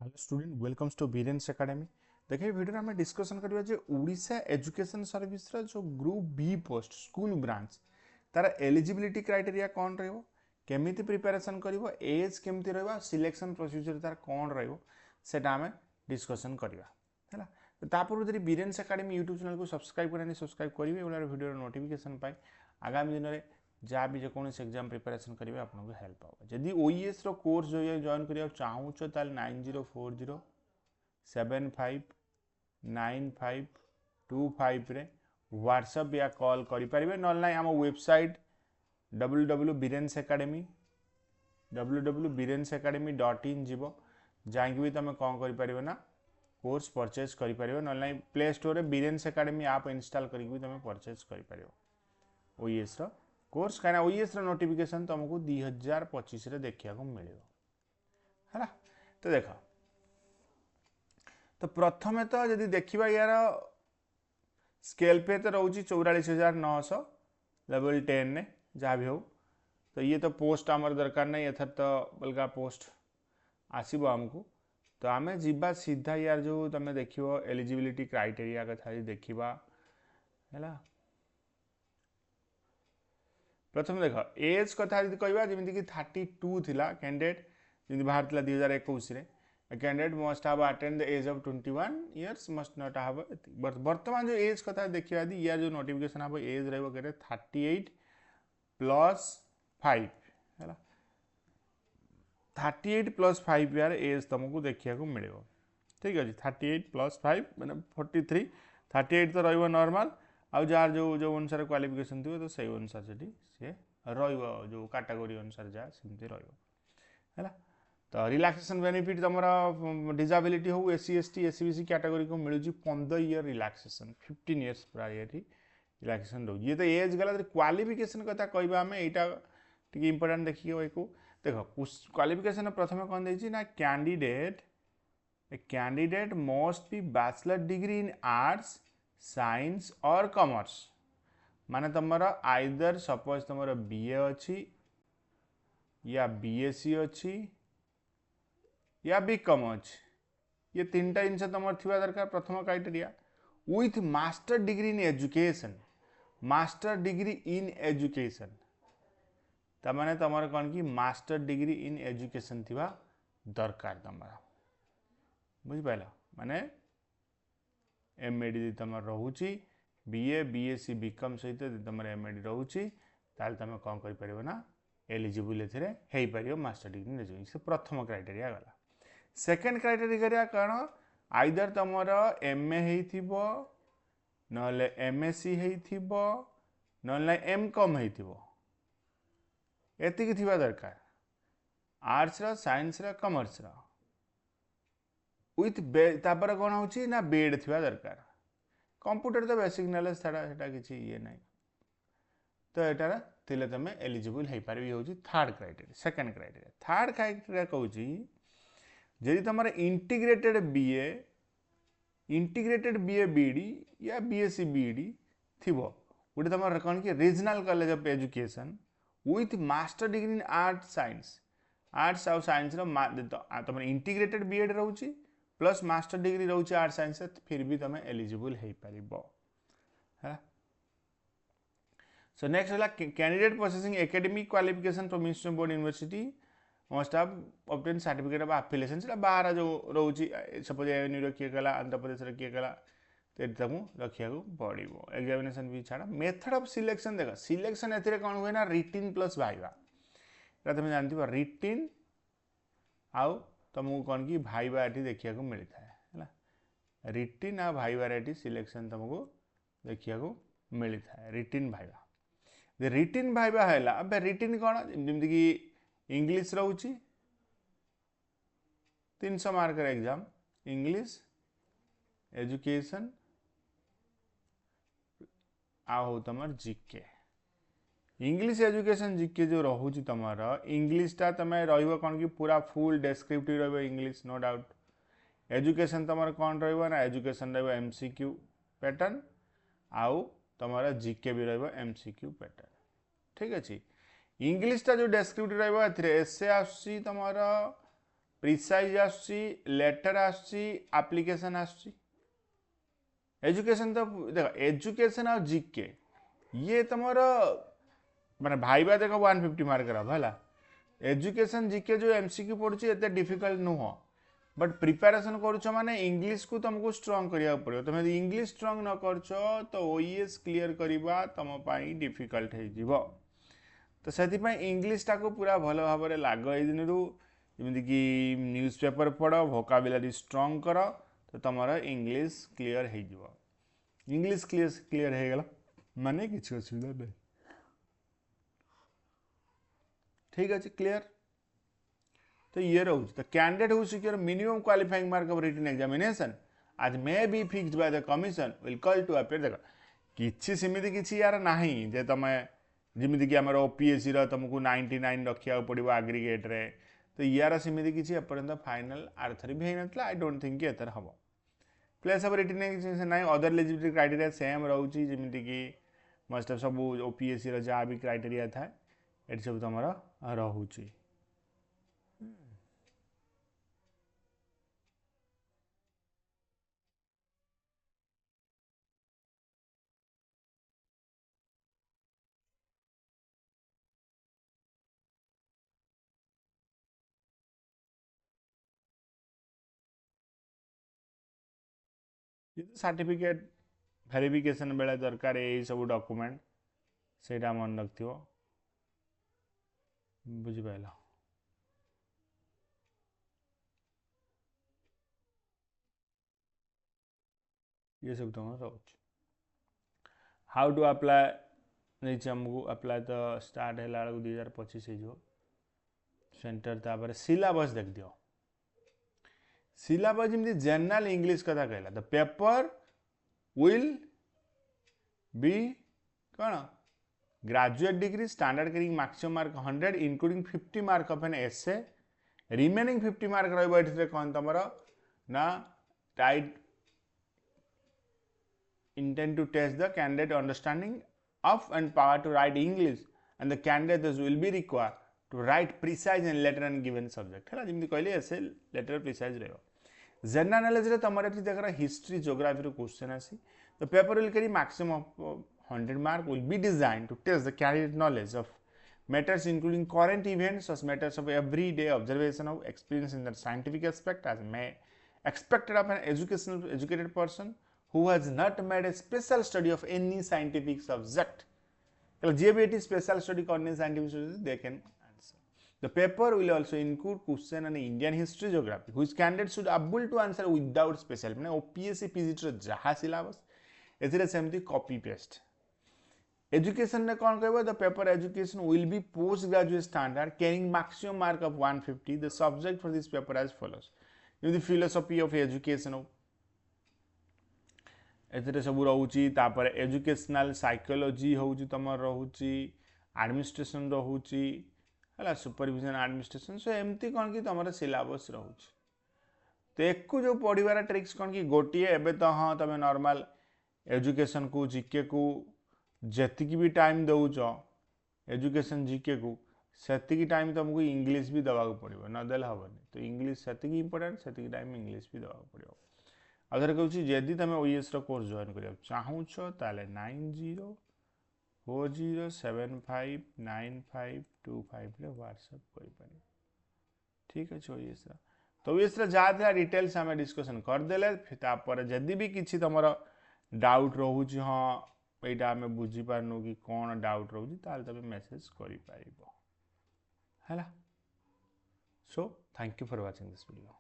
Hello student welcomes to Biren's academy. देखिए video में discussion करबा जे ओडिशा एजुकेशन सर्विस रा जो group B post school branch तार एलिजिबिलिटी क्राइटेरिया कौन रहइबो, केमिति प्रिपरेशन करिवो, एज केमिति रहइबो, सिलेक्शन प्रोसीजर तार कौन रहइबो सेटा हमें डिस्कशन करबा हैला। तो तापर जदि बीरेन्स एकेडमी यूट्यूब चैनल को सब्सक्राइब करनी सब्सक्राइब करिवे ओला वीडियो नोटिफिकेशन पाए आगामी दिन में जहाँ भी जेकोसी एग्जाम प्रिपरेशन करेंगे आपको हेल्प हो। जदि ओईएस रो कोर्स जो ये जॉइन करिया चाहूँ ताल 9040759525 रे व्हाट्सएप या कॉल करें ना आम वेबसाइट www.birensacademy.in जीव जहाँकि भी तुम कौन कर ना कोर्स परचेज कर ना प्ले स्टोर रे बीरेन्स एकेडमी आप इंस्टॉल करके तुम परचेज कर ओईएस रो कोर्स कहीं ओईएस रो नोटिफिकेशन तुमको 2025 रे देखा मिले है। तो देख तो प्रथम तो जदि देखा यार स्केल पे तो रोचे 44,900 लेवल 10 ने जहाँ भी हो। तो ये तो पोस्ट आमर दरकार नहीं एथर तो अलग पोस्ट आसब आमको। तो आम जीवा सीधा यार जो तुम देख एलिजिबिलिटी क्राइटेरिया कथा देखा है। प्रथम देख एज कथा कहवा जमीक 32 थिला कैंडिडेट जमी बाहर 2021 candidate must have attained the age of 21 years must not have. वर्तमान जो एज कथा देखा यार जो नोटिफिकेशन हम एज रही 38 + 5 है। 38 + 5 यार एज तुमको देखा मिले ठीक अच्छे 38 + 5 मैंने 43 38 तो रही नॉर्मल आउ जार जो जो अनुसार क्वालिफिकेशन थी तो सही अनुसार से जो कैटेगरी अनुसार जहाँ सेमती रहा। तो रिलैक्सेशन बेनिफिट तुम डिसेबिलिटी हो एससी एसटी एससीबीसी कैटेगरी को मिलूँ 15 ईयर रिलैक्सेशन 15 इयर्स पूरा ये रिलैक्सेशन रोज। ये तो एज गला क्वालिफिकेशन कथा कहवा आम यहाँ टी इंपोर्टाट देखिए देख क्वालिफिकेशन प्रथम कौन देखिए ना candidate must be bachelor degree in arts science और कॉमर्स माने तुमर आइदर सपोज तुमर बीए अच्छी या बीएससी अच्छी या बीकॉम अच्छी ये तीन टा जिनस तुम थी दरकार प्रथम criteria with master degree in education master degree in education तमाने तुम कौन कि मास्टर डिग्री इन एजुकेशन थी दरकार तुम बुझिपाल माने एमएडी तुम रोचे बीए बीएससी बीकॉम सहित तुम एमएडी रोचे तुम कौन कर ना eligible A master degree in education प्रथम क्राइटेरिया गला। सेकेंड क्राइटेरिया कौन आइदर तुम एमए हो ना एमएससी ना एमकॉम एति थी दरकार आर्ट्स साइंस कॉमर्स विथ तापर कौन हो ना बेड थी दरकार कंप्यूटर तो बेसिक नॉलेज था किसी ये ना तो यहाँ थे तुम एलिजिबल हो पार हूँ third criteria. Second criteria third criteria कहूँ जदि तुम इंटीग्रेटेड बीए बीडी या बीएससी बीडी थी गोटे तुम कौन कि regional college of education with master degree in arts आउ साइंस तुम इंटीग्रेटेड बीएड रोचे प्लस मास्टर डिग्री रोचे आर्ट्स साइंस फिर भी तुम एलिजिबल हो पार। सो नेक्स्ट है candidate processing academic qualification from institute board university must have obtain certificate of affiliation से बाहर जो रोचे सपोज एएनयू किए गला आंध्र प्रदेश किए गला तो ये तुमको रखा पड़ो एग्जामिनेशन भी छाड़ा। मेथड ऑफ सिलेक्शन देख सिलेक्शन ए कौन हुए ना रिटिन प्लस भाइवा तुम जानते रिटिन आउ तुमको कौन कि भाइवा ये देखा मिलता है रिटिन आ भाइवा सिलेक्शन तुमको देखा मिलता है रिटिन भाइवा रिटिन भाइवा है रिटिन कौन जमीक इंग्लिश रोचे 300 मार्क एग्जाम इंग्लिश एजुकेशन आउ तुम जीके इंग्लिश एजुकेशन जीके जो रोचे तुम इंग्लिशटा तुम रन कि पूरा full descriptive English no doubt. Education तुम कौन ना एजुकेशन एमसीक्यू पैटर्न आउ तुम जीके भी एमसीक्यू पैटर्न ठीक अच्छे। इंग्लिशटा जो डेस्क्रिप्टिव एसे आसुम प्रिसाइज आसुची लेटर आसुची एप्लिकेशन आसुची एजुकेशन तो देख एजुकेशन और जीके ये तुमर माने भाईबा देख 150 मार्क है एजुकेशन जीके जो एमसीक्यू पड़ुची एते डिफिकल्ट नुह बट प्रिपेरेसन करुछ माने इंग्लिश को तुमको स्ट्रांग करिया पड़ो तुम यदि इंग्लिश स्ट्रांग न करछ तो ओईएस क्लियर करबा तुम पाई डिफिकल्ट हे जिवो तो सेति पई इंग्लिश टा को पूरा भलो भाबरे लाग ए दिन रु जेमिति कि न्यूज़पेपर पढ़ो वोकाबुलरी स्ट्रांग करो तो तुमर इंग्लिश क्लियर हे जिवो इंग्लिश क्लियर हे गेला माने किछ असुविधा नहीं ठीक अच्छे क्लियर तो ये रोज the candidate who secure minimum qualifying mark of written examination as may be fixed by the commission will call to appear देखो किछि सिमिति किछि यार नाही जे तमे जिमिति कि हमर ओपीएससी रो तुमको 99 रखिया पड़िबो एग्रीगेट रे तो यार सिमिति किछि अपरंत फाइनल आर्थरी भी नतला आई डोंट थिंक एतर हबो प्लेस ऑफ रिटन एग्जामिनेशन नाही अदर एलिजिबिलिटी क्राइटेरिया सेम रहउची जिमिति कि मस्ट ऑफ सब ओपीएससी रो जा भी क्राइटेरिया था एट सब तमरा रहउची सर्टिफिकेट वेरिफिकेशन बेले दरकार यही सब डॉक्यूमेंट सेटा मन रखियो बुझी पाइला ये सब तुम रोच हाउ टू अप्लाई नहीं हमको अप्लाई तो स्टार्ट है 2025 हो सेंटर तापर सिलेबस देख दियो सिलेबस जमी जनरल इंग्लिश कथा कहला द पेपर विल बी कौन graduate degree standard carrying maximum mark 100 including 50 mark of an essay remaining 50 mark रहबो एठरे कोन तमरो ना टाइट intend to test the candidate understanding of and power to write English and the candidate will be required to write precise and letter and given subject है जिमती कहले ऐसे letter precise रहेगा जनरल नॉलेज रे तमरे एठी देखरा हिस्ट्री ज्योग्राफी रो question आसी the paper will carry maximum of 100 mark will be designed to test the candidate knowledge of matters including current events as matters of everyday observation of experience in the scientific aspect as may expected of an educated person who has not made a special study of any scientific subject. जे भी eighty special study करने scientific study they can answer. The paper will also include question on Indian history geography which candidates should able to answer without special माने OPSC PGT रो जहा syllabus एथिरे सेमती copy paste. Education ने कौन कहबो the paper education will be post graduate standard carrying maximum mark of 150. The subject for this paper as follows. The philosophy of education एथिरे सब रहउची तापर एजुकेशनल साइकोलॉजी होउची तमर रहउची एडमिनिस्ट्रेशन रहउची हला सुपरविजन एडमिनिस्ट्रेशन सो एमती कोन की तमर सिलेबस रहउची तो एकु जो पढिबार ट्रिक्स कोन की गोटिए एबे तो हां तमे नॉर्मल एजुकेशन को जीके को जति की भी टाइम दउचो एजुकेशन जीके को सेति की टाइम तुमको इंग्लिश भी दवा को पड़िबो न देल हबनी तो इंग्लिश सेति की इंपोर्टेंट सेति की टाइम इंग्लिश भी दवा को पड़िबो अदर कहूँ जदि तुम ओएस कोर्स जॉइन करा चाहूच ताले 9040759525 रे व्हाट्सएप करि पारे ठीक अछि ओएस तो ओएस जहाँ डिटेल्स आम डिस्कसन करदेले तापर जदि भी किसी तुम डाउट रोच हाँ यहाँ आम बुझी पारनु कि कौन डाउट रोच तुम मेसेज कर so thank you for watching this video.